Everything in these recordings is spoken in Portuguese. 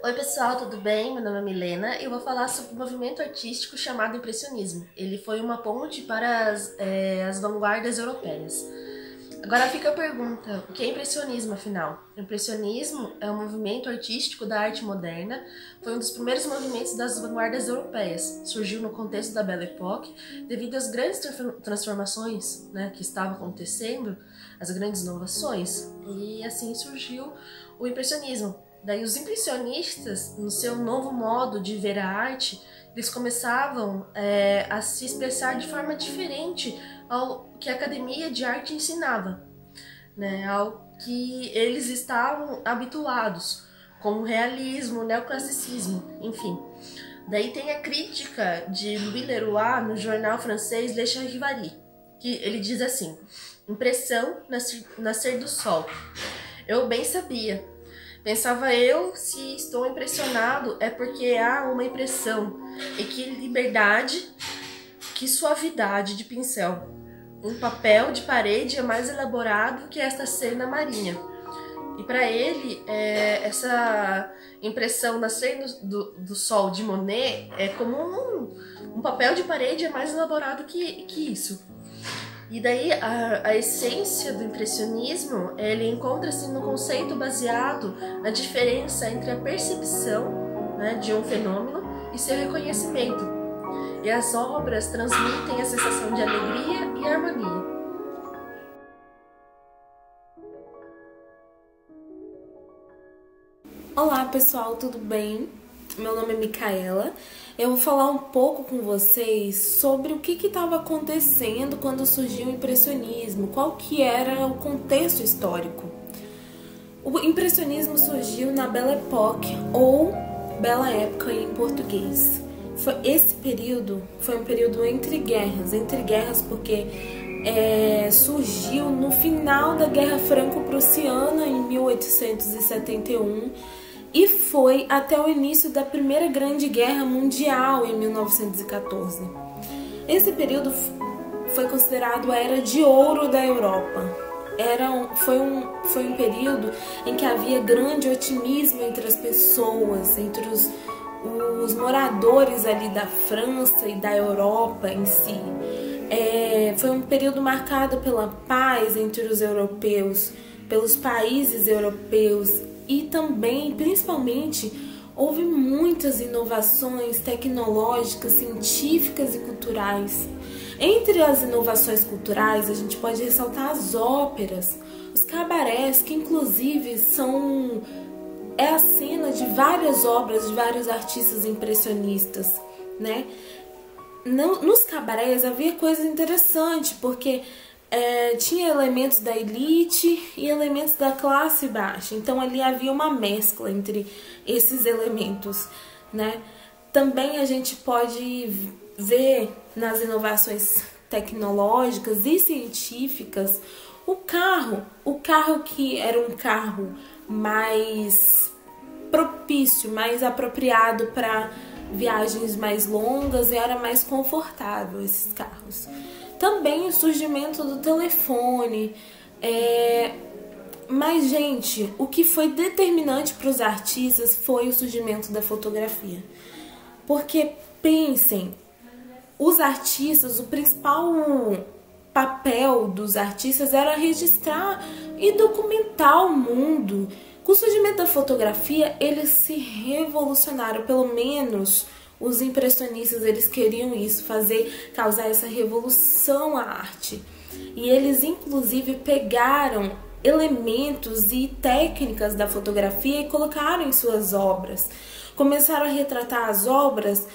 Oi pessoal, tudo bem? Meu nome é Milena e eu vou falar sobre o movimento artístico chamado Impressionismo. Ele foi uma ponte para as vanguardas europeias. Agora fica a pergunta, o que é impressionismo afinal? O impressionismo é um movimento artístico da arte moderna, foi um dos primeiros movimentos das vanguardas europeias. Surgiu no contexto da Belle Époque devido às grandes transformações, que estavam acontecendo, as grandes inovações, e assim surgiu o impressionismo. Daí os impressionistas, no seu novo modo de ver a arte, eles começavam a se expressar de forma diferente ao que a academia de arte ensinava, ao que eles estavam habituados, como o realismo, o neoclassicismo, enfim. Daí tem a crítica de Louis Leroy no jornal francês Le Charivari, que ele diz assim: impressão, nascer do sol. Eu bem sabia. Pensava eu, se estou impressionado é porque há uma impressão, e que liberdade, que suavidade de pincel. Um papel de parede é mais elaborado que esta cena marinha. E para ele, essa impressão nascer do sol de Monet é como um papel de parede é mais elaborado que isso. E daí a essência do impressionismo, ele encontra-se no conceito baseado na diferença entre a percepção, de um fenômeno e seu reconhecimento. E as obras transmitem a sensação de alegria e harmonia. Olá pessoal, tudo bem? Meu nome é Micaela. Eu vou falar um pouco com vocês sobre o que estava acontecendo quando surgiu o impressionismo, qual que era o contexto histórico. O impressionismo surgiu na Belle Époque, ou Bela Época em português. Esse período foi um período entre guerras porque surgiu no final da Guerra Franco-Prussiana em 1871 e foi até o início da Primeira Grande Guerra Mundial em 1914. Esse período foi considerado a Era de Ouro da Europa. Foi um período em que havia grande otimismo entre as pessoas, entre os moradores ali da França e da Europa em si. Foi um período marcado pela paz entre os europeus, pelos países europeus e também, principalmente, houve muitas inovações tecnológicas, científicas e culturais. Entre as inovações culturais, a gente pode ressaltar as óperas, os cabarés, que inclusive é a cena de várias obras de vários artistas impressionistas, Nos cabarés havia coisas interessantes, porque tinha elementos da elite e elementos da classe baixa. Então ali havia uma mescla entre esses elementos, Também a gente pode ver nas inovações tecnológicas e científicas o carro que era um carro mais propício, mais apropriado para viagens mais longas e era mais confortável esses carros. Também o surgimento do telefone. Mas, gente, o que foi determinante para os artistas foi o surgimento da fotografia. Porque, pensem, os artistas, o principal papel dos artistas era registrar e documentar o mundo. Com o surgimento da fotografia, eles se revolucionaram, pelo menos os impressionistas, eles queriam isso, causar essa revolução à arte. E eles, inclusive, pegaram elementos e técnicas da fotografia e colocaram em suas obras. Começaram a retratar as obras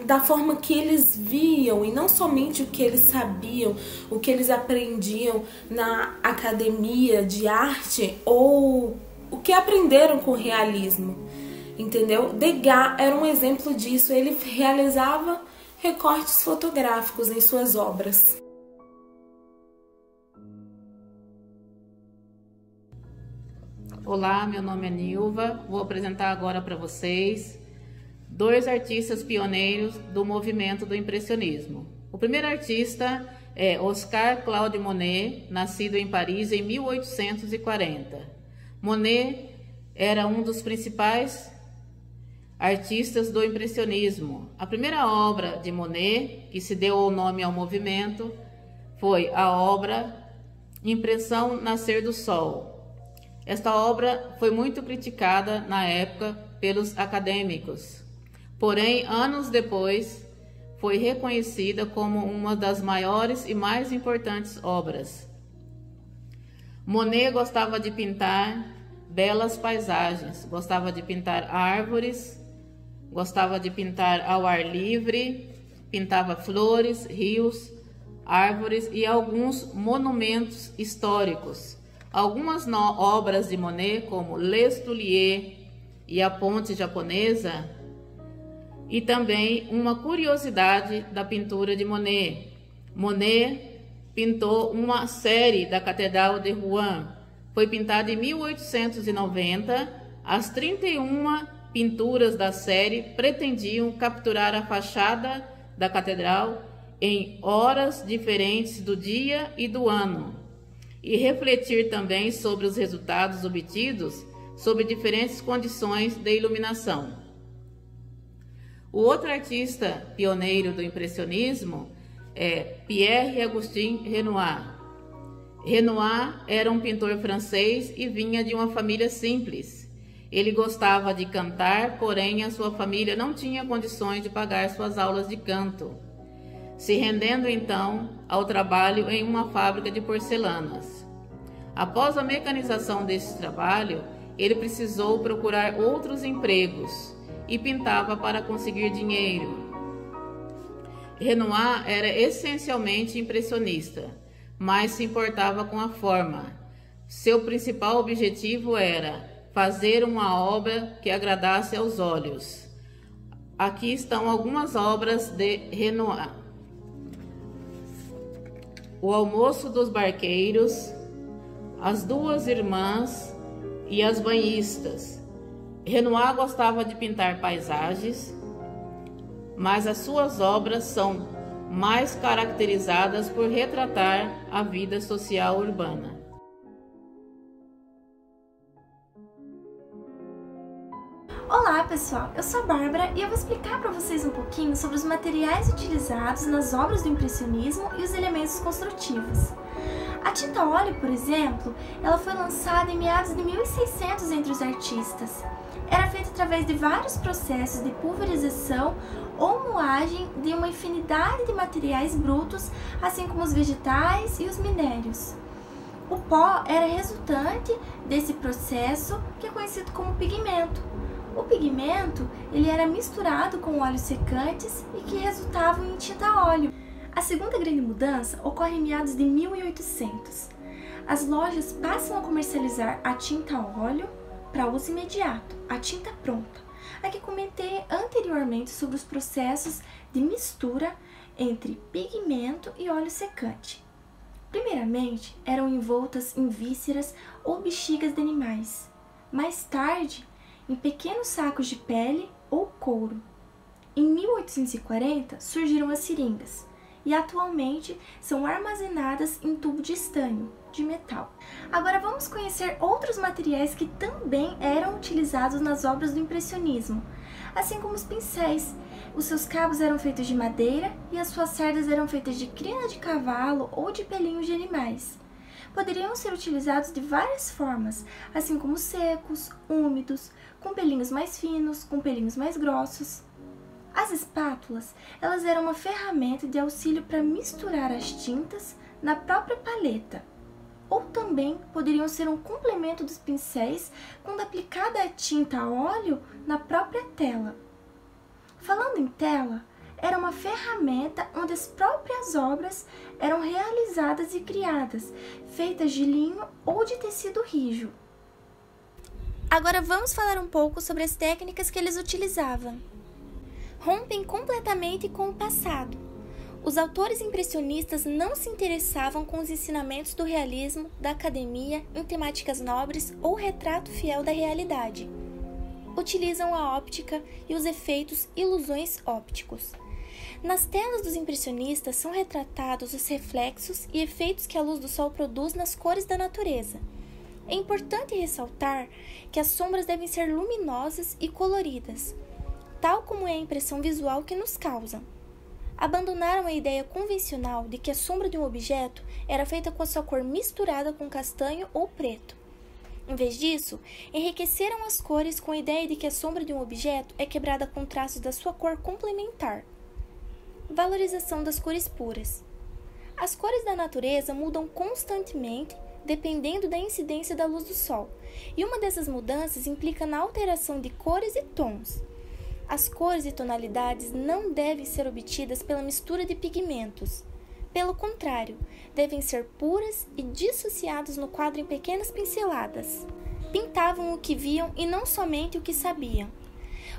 da forma que eles viam, e não somente o que eles sabiam, o que eles aprendiam na academia de arte ou o que aprenderam com o realismo. Entendeu? Degas era um exemplo disso. Ele realizava recortes fotográficos em suas obras. Olá, meu nome é Nilva. Vou apresentar agora para vocês dois artistas pioneiros do movimento do impressionismo. O primeiro artista é Oscar Claude Monet, nascido em Paris em 1840. Monet era um dos principais artistas do impressionismo. A primeira obra de Monet, que se deu o nome ao movimento, foi a obra Impressão Nascer do Sol. Esta obra foi muito criticada na época pelos acadêmicos, porém, anos depois, foi reconhecida como uma das maiores e mais importantes obras. Monet gostava de pintar belas paisagens, gostava de pintar árvores, gostava de pintar ao ar livre, pintava flores, rios, árvores e alguns monumentos históricos. Algumas obras de Monet, como Les Tuileries e a Ponte Japonesa, e também uma curiosidade da pintura de Monet. Monet pintou uma série da Catedral de Rouen. Foi pintada em 1890. As 31 pinturas da série pretendiam capturar a fachada da catedral em horas diferentes do dia e do ano, e refletir também sobre os resultados obtidos sob diferentes condições de iluminação. O outro artista pioneiro do impressionismo é Pierre-Auguste Renoir. Renoir era um pintor francês e vinha de uma família simples. Ele gostava de cantar, porém a sua família não tinha condições de pagar suas aulas de canto, se rendendo então ao trabalho em uma fábrica de porcelanas. Após a mecanização desse trabalho, ele precisou procurar outros empregos e pintava para conseguir dinheiro. Renoir era essencialmente impressionista, mas se importava com a forma. Seu principal objetivo era fazer uma obra que agradasse aos olhos. Aqui estão algumas obras de Renoir: O Almoço dos Barqueiros, As Duas Irmãs e As Banhistas. Renoir gostava de pintar paisagens, mas as suas obras são mais caracterizadas por retratar a vida social urbana. Olá pessoal, eu sou a Bárbara e eu vou explicar para vocês um pouquinho sobre os materiais utilizados nas obras do impressionismo e os elementos construtivos. A tinta a óleo, por exemplo, ela foi lançada em meados de 1600 entre os artistas. Era feita através de vários processos de pulverização ou moagem de uma infinidade de materiais brutos, assim como os vegetais e os minérios. O pó era resultante desse processo, que é conhecido como pigmento. O pigmento ele era misturado com óleos secantes e que resultavam em tinta a óleo. A segunda grande mudança ocorre em meados de 1800. As lojas passam a comercializar a tinta a óleo para uso imediato, a tinta pronta. Aqui comentei anteriormente sobre os processos de mistura entre pigmento e óleo secante. Primeiramente, eram envoltas em vísceras ou bexigas de animais. Mais tarde, em pequenos sacos de pele ou couro. Em 1840, surgiram as seringas e atualmente são armazenadas em tubo de estanho, de metal. Agora vamos conhecer outros materiais que também eram utilizados nas obras do impressionismo, assim como os pincéis. Os seus cabos eram feitos de madeira e as suas cerdas eram feitas de crina de cavalo ou de pelinhos de animais. Poderiam ser utilizados de várias formas, assim como secos, úmidos, com pelinhos mais finos, com pelinhos mais grossos. As espátulas, elas eram uma ferramenta de auxílio para misturar as tintas na própria paleta, ou também poderiam ser um complemento dos pincéis quando aplicada a tinta a óleo na própria tela. Falando em tela, era uma ferramenta onde as próprias obras eram realizadas e criadas, feitas de linho ou de tecido rijo. Agora vamos falar um pouco sobre as técnicas que eles utilizavam. Rompem completamente com o passado. Os autores impressionistas não se interessavam com os ensinamentos do realismo, da academia, em temáticas nobres ou retrato fiel da realidade. Utilizam a óptica e os efeitos ilusões ópticos. Nas telas dos impressionistas são retratados os reflexos e efeitos que a luz do sol produz nas cores da natureza. É importante ressaltar que as sombras devem ser luminosas e coloridas, tal como é a impressão visual que nos causam. Abandonaram a ideia convencional de que a sombra de um objeto era feita com a sua cor misturada com castanho ou preto. Em vez disso, enriqueceram as cores com a ideia de que a sombra de um objeto é quebrada com traços da sua cor complementar. Valorização das cores puras. As cores da natureza mudam constantemente dependendo da incidência da luz do sol, e uma dessas mudanças implica na alteração de cores e tons. As cores e tonalidades não devem ser obtidas pela mistura de pigmentos. Pelo contrário, devem ser puras e dissociadas no quadro em pequenas pinceladas. Pintavam o que viam e não somente o que sabiam.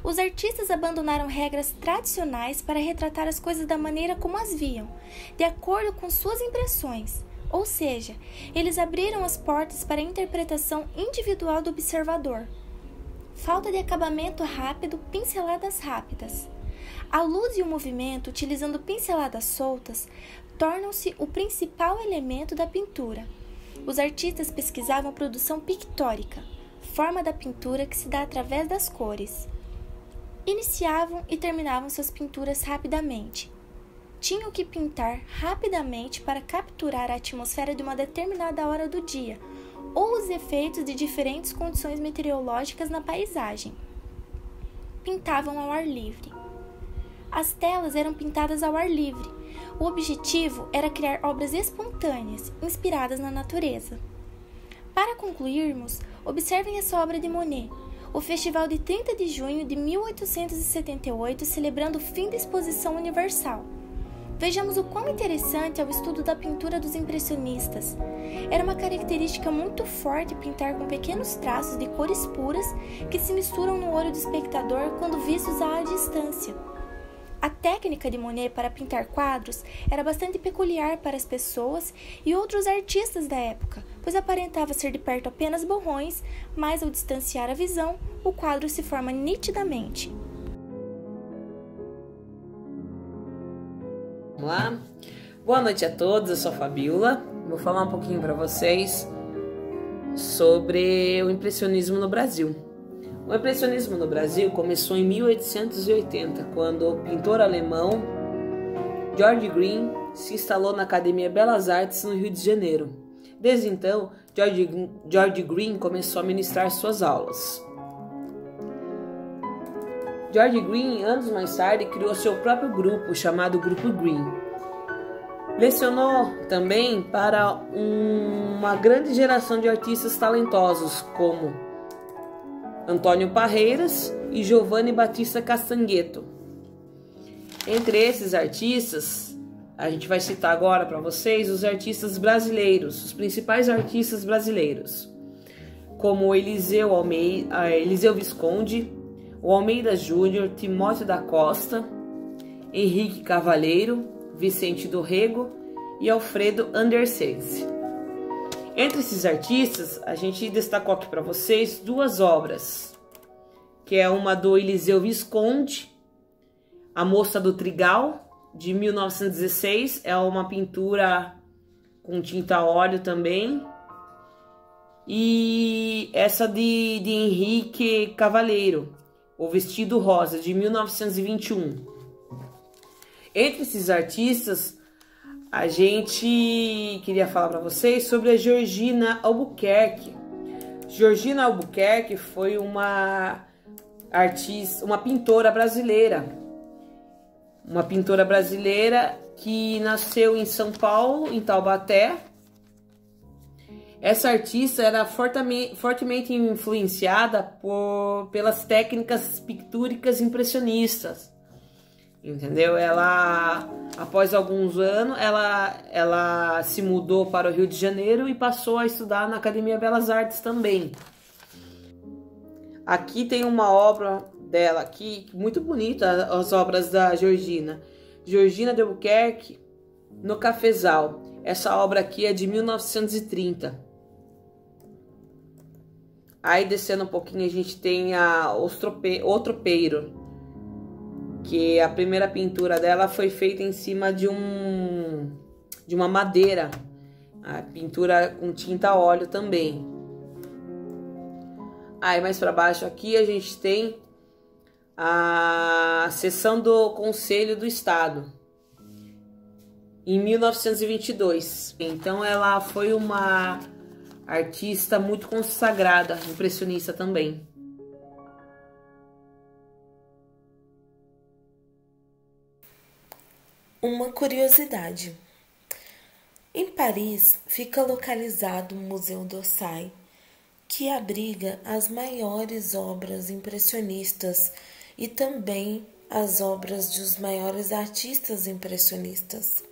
Os artistas abandonaram regras tradicionais para retratar as coisas da maneira como as viam, de acordo com suas impressões. Ou seja, eles abriram as portas para a interpretação individual do observador. Falta de acabamento rápido, pinceladas rápidas. A luz e o movimento, utilizando pinceladas soltas, tornam-se o principal elemento da pintura. Os artistas pesquisavam a produção pictórica, forma da pintura que se dá através das cores. Iniciavam e terminavam suas pinturas rapidamente. Tinham que pintar rapidamente para capturar a atmosfera de uma determinada hora do dia ou os efeitos de diferentes condições meteorológicas na paisagem. Pintavam ao ar livre. As telas eram pintadas ao ar livre. O objetivo era criar obras espontâneas, inspiradas na natureza. Para concluirmos, observem essa obra de Monet, o Festival de 30 de junho de 1878, celebrando o fim da Exposição Universal. Vejamos o quão interessante é o estudo da pintura dos impressionistas. Era uma característica muito forte pintar com pequenos traços de cores puras que se misturam no olho do espectador quando vistos à distância. A técnica de Monet para pintar quadros era bastante peculiar para as pessoas e outros artistas da época, pois aparentava ser de perto apenas borrões, mas ao distanciar a visão, o quadro se forma nitidamente. Olá, boa noite a todos, eu sou a Fabiola. Vou falar um pouquinho para vocês sobre o impressionismo no Brasil. O impressionismo no Brasil começou em 1880, quando o pintor alemão George Green se instalou na Academia Belas Artes no Rio de Janeiro. Desde então, George Green começou a ministrar suas aulas. George Green, anos mais tarde, criou seu próprio grupo, chamado Grupo Green. Lecionou também para uma grande geração de artistas talentosos, como Antônio Parreiras e Giovanni Battista Castagneto. Entre esses artistas, a gente vai citar agora para vocês os artistas brasileiros, os principais artistas brasileiros, como Eliseu Visconde, o Almeida Júnior, Timóteo da Costa, Henrique Cavaleiro, Vicente do Rego e Alfredo Andersense. Entre esses artistas, a gente destacou aqui para vocês duas obras, que é uma do Eliseu Visconde, A Moça do Trigal, de 1916, é uma pintura com tinta a óleo também, e essa de Henrique Cavaleiro, O Vestido Rosa, de 1921. Entre esses artistas, a gente queria falar para vocês sobre a Georgina Albuquerque. Georgina Albuquerque foi uma pintora brasileira. Uma pintora brasileira que nasceu em São Paulo, em Taubaté. Essa artista era fortemente influenciada pelas técnicas pictúricas impressionistas. Entendeu? Ela, após alguns anos, ela se mudou para o Rio de Janeiro e passou a estudar na Academia Belas Artes também. Aqui tem uma obra dela aqui, muito bonita, as obras da Georgina de Albuquerque, no Cafezal. Essa obra aqui é de 1930. Aí descendo um pouquinho a gente tem O Tropeiro, que a primeira pintura dela foi feita em cima de uma madeira, a pintura com tinta a óleo também. Aí mais para baixo aqui a gente tem a seção do Conselho do Estado, em 1922. Então ela foi uma artista muito consagrada, impressionista também. Uma curiosidade. Em Paris fica localizado o Museu d'Orsay, que abriga as maiores obras impressionistas e também as obras dos maiores artistas impressionistas.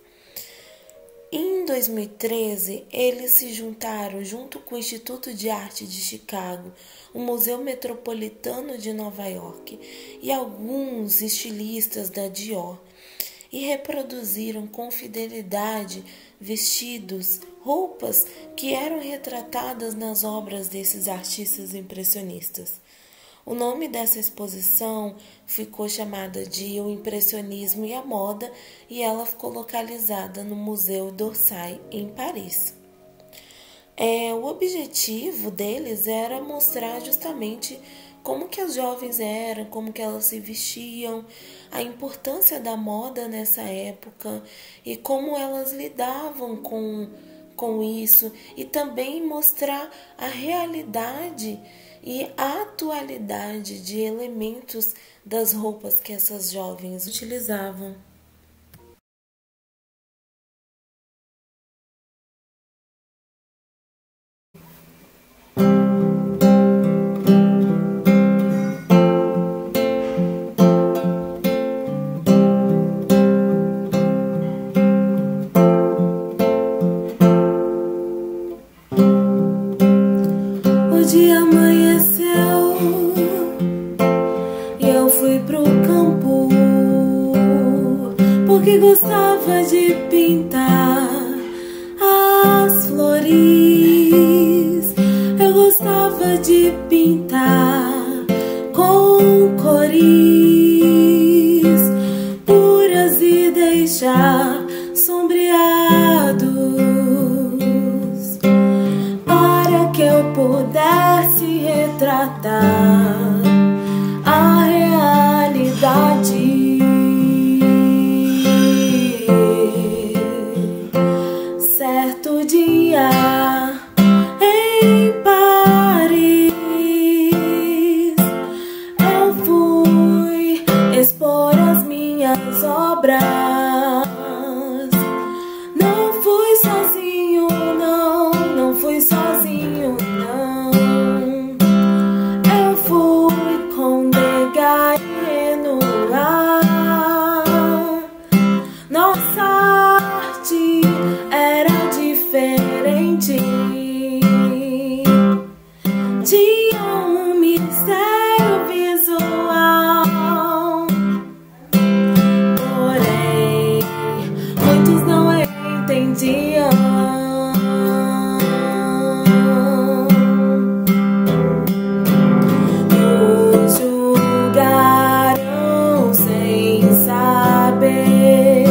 Em 2013, eles se juntaram junto com o Instituto de Arte de Chicago, o Museu Metropolitano de Nova York e alguns estilistas da Dior, e reproduziram com fidelidade vestidos, roupas que eram retratadas nas obras desses artistas impressionistas. O nome dessa exposição ficou chamada de O Impressionismo e a Moda, e ela ficou localizada no Museu d'Orsay, em Paris. O objetivo deles era mostrar justamente como que as jovens eram, como que elas se vestiam, a importância da moda nessa época e como elas lidavam com isso, e também mostrar a realidade e a atualidade de elementos das roupas que essas jovens utilizavam. O dia amanheceu e eu fui pro campo, porque gostava de pintar as flores. Eu gostava de pintar com cores puras e deixar sombreados, para que eu pudesse retratar a realidade. Certo dia em Paris, eu fui expor as minhas obras. Não fui sozinho, não fui sozinho, não. Eu fui com Degas e Renoir. Nossa arte era diferente, tinha um mistério visual, porém muitos não entendiam. Nos julgaram sem saber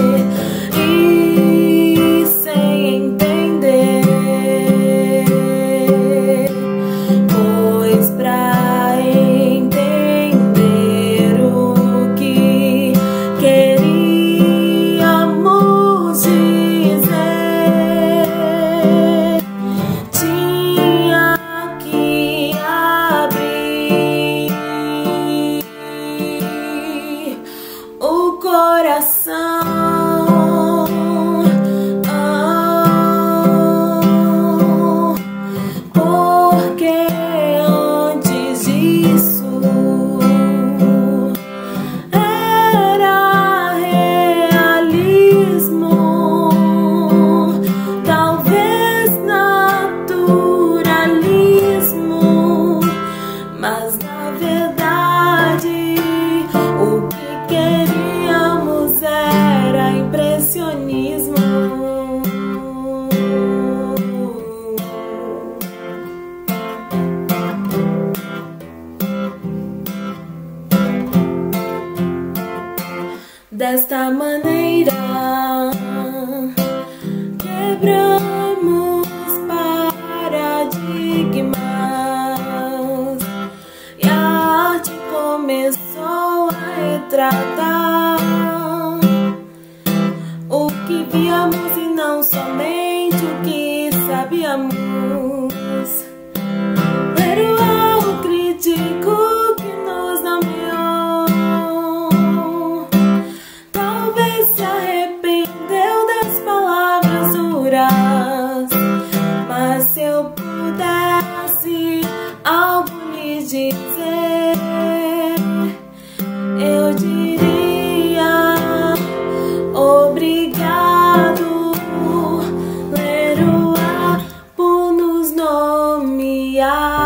e sem entender, pois pra entender o que queríamos dizer, tinha que abrir o coração. Porque antes disso era realismo, talvez naturalismo, mas na verdade o que queríamos era impressionismo. Desta maneira, quebramos paradigmas agrada o que víamos e não somente o que sabíamos. Perdoar o crítico que nos nomeou, talvez se arrependeu das palavras duras, mas se eu pudesse algo lhe dizer, eu diria obrigado, Leroy, por nos nomear.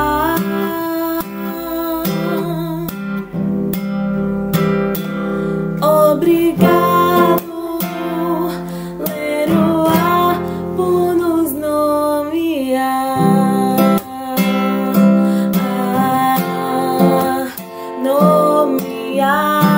Obrigado, Leroy, por nos nomear. Nomear.